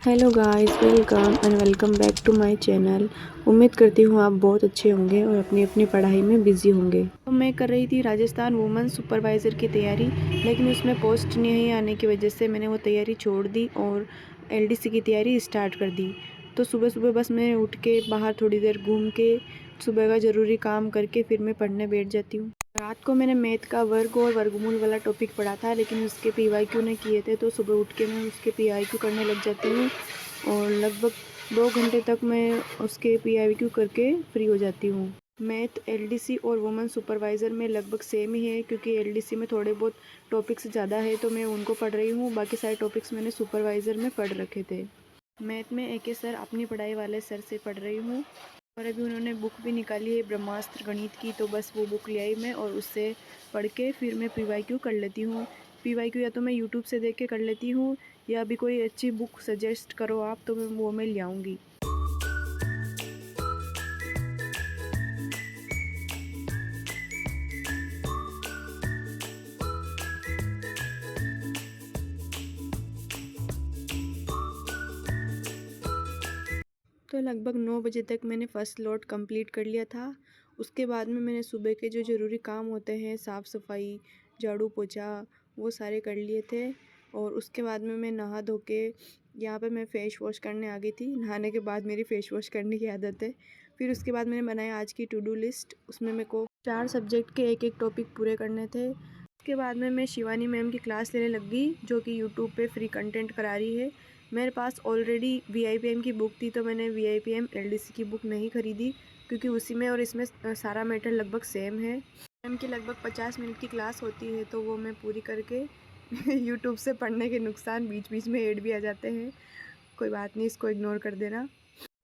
Hello guys, welcome back to my channel. उम्मीद करती हूँ आप बहुत अच्छे होंगे और अपनी अपनी पढ़ाई में बिजी होंगे। तो मैं कर रही थी राजस्थान वुमेन सुपरवाइज़र की तैयारी, लेकिन उसमें पोस्ट नहीं आने की वजह से मैंने वो तैयारी छोड़ दी और एलडीसी की तैयारी स्टार्ट कर दी। तो सुबह सुबह बस मैं उठ के बाहर थोड़ी देर घूम के सुबह का ज़रूरी काम करके फिर मैं पढ़ने बैठ जाती हूँ। रात को मैंने मैथ का वर्ग और वर्गमूल वाला टॉपिक पढ़ा था, लेकिन उसके पीवाईक्यू नहीं किए थे, तो सुबह उठ के मैं उसके पीवाईक्यू करने लग जाती हूँ और लगभग 2 घंटे तक मैं उसके पीवाईक्यू करके फ्री हो जाती हूँ। मैथ एलडीसी और वुमेन सुपरवाइज़र में लगभग सेम ही है, क्योंकि एलडीसी में थोड़े बहुत टॉपिक्स ज़्यादा है तो मैं उनको पढ़ रही हूँ, बाकी सारे टॉपिक्स मैंने सुपरवाइज़र में पढ़ रखे थे। मैथ में एक सर अपनी पढ़ाई वाले सर से पढ़ रही हूँ और अभी उन्होंने बुक भी निकाली है ब्रह्मास्त्र गणित की, तो बस वो बुक ले आई मैं और उससे पढ़ के फिर मैं पीवाईक्यू कर लेती हूँ। पीवाईक्यू या तो मैं यूट्यूब से देख के कर लेती हूँ या अभी कोई अच्छी बुक सजेस्ट करो आप, तो मैं ले आऊँगी। तो लगभग 9 बजे तक मैंने फ़र्स्ट लॉट कंप्लीट कर लिया था। उसके बाद में मैंने सुबह के जो ज़रूरी काम होते हैं, साफ़ सफाई, झाड़ू पोछा, वो सारे कर लिए थे और उसके बाद में मैं नहा धो के यहाँ पे मैं फ़ेस वॉश करने आ गई थी। नहाने के बाद मेरी फ़ेस वॉश करने की आदत है। फिर उसके बाद मैंने बनाया आज की टू डू लिस्ट। उसमें मेरे को 4 सब्जेक्ट के एक-एक टॉपिक पूरे करने थे। उसके बाद में मैं शिवानी मैम की क्लास लेने लग गई, जो कि यूट्यूब पे फ्री कंटेंट करा रही है। मेरे पास ऑलरेडी वीआईपीएम की बुक थी, तो मैंने वीआईपीएम एलडीसी की बुक नहीं खरीदी, क्योंकि उसी में और इसमें सारा मैटर लगभग सेम है। मैम की लगभग 50 मिनट की क्लास होती है, तो वो मैं पूरी करके यूट्यूब से पढ़ने के नुकसान बीच बीच में ऐड भी आ जाते हैं। कोई बात नहीं, इसको इग्नोर कर देना।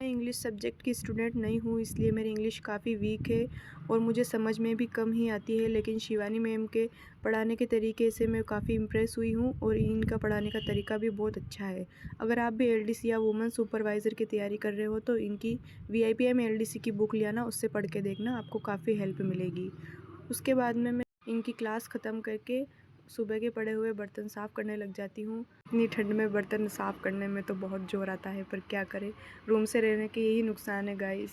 मैं इंग्लिश सब्जेक्ट की स्टूडेंट नहीं हूँ, इसलिए मेरी इंग्लिश काफ़ी वीक है और मुझे समझ में भी कम ही आती है, लेकिन शिवानी मैम के पढ़ाने के तरीके से मैं काफ़ी इम्प्रेस हुई हूँ और इनका पढ़ाने का तरीका भी बहुत अच्छा है। अगर आप भी एलडीसी या वुमेन सुपरवाइज़र की तैयारी कर रहे हो तो इनकी वीआईपीएम एलडीसी की बुक लिया ना, उससे पढ़ के देखना, आपको काफ़ी हेल्प मिलेगी। उसके बाद में मैं इनकी क्लास ख़त्म करके सुबह के पड़े हुए बर्तन साफ़ करने लग जाती हूँ। इतनी ठंड में बर्तन साफ़ करने में तो बहुत ज़ोर आता है, पर क्या करें, रूम से रहने के यही नुकसान है गाइस।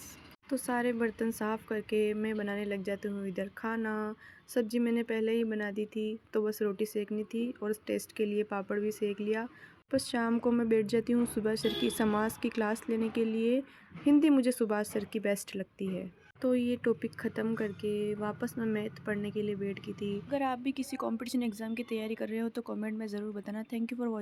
तो सारे बर्तन साफ़ करके मैं बनाने लग जाती हूँ इधर खाना। सब्ज़ी मैंने पहले ही बना दी थी, तो बस रोटी सेकनी थी और टेस्ट के लिए पापड़ भी सेक लिया। बस शाम को मैं बैठ जाती हूँ सुभाष सर की समाज की क्लास लेने के लिए। हिंदी मुझे सुभाष सर की बेस्ट लगती है। तो ये टॉपिक ख़त्म करके वापस मैं मैथ पढ़ने के लिए बैठ गई थी। अगर आप भी किसी कंपटीशन एग्ज़ाम की तैयारी कर रहे हो तो कमेंट में ज़रूर बताना। Thank you for watching.